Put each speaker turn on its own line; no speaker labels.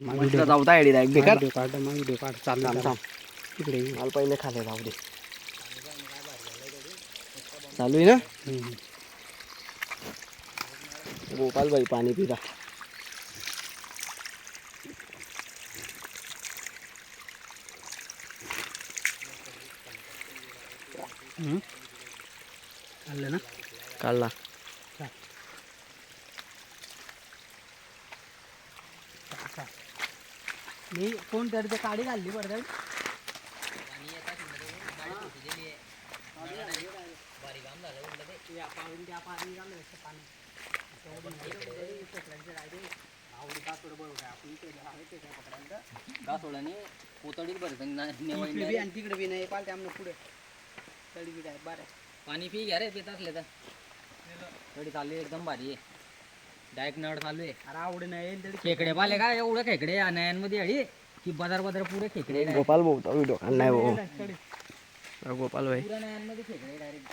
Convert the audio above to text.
म्हटलं जाऊता ID direct बेकार
video काढ चालू
थांब थांब
तिकडे
मला पहिले खाले जाऊ दे चालू आहे ना गोपाल भाई पाणी पिरा
आलं ना
काढला
मी कोण तर ते काडी घालली पडतात तिकडे बी नाही पालते आमनं पुढे तडी बी आहे बरं
पाणी पी घ्या रे पित असले तर तरी चालू आहे, एकदम भारी आहे. डायरेक्ट नळ चालू आहे.
अरे आवडे नाही तरी
खेकडे पाले का एवढं खेकडे नयांमध्ये अडी की बाजार पुरे खेकडे direct.
गोपाल भाऊचा व्हिडिओ काढलाय भाऊ गोपाल भाई
पुऱ्या नयांमध्ये खेकडे डायरेक्ट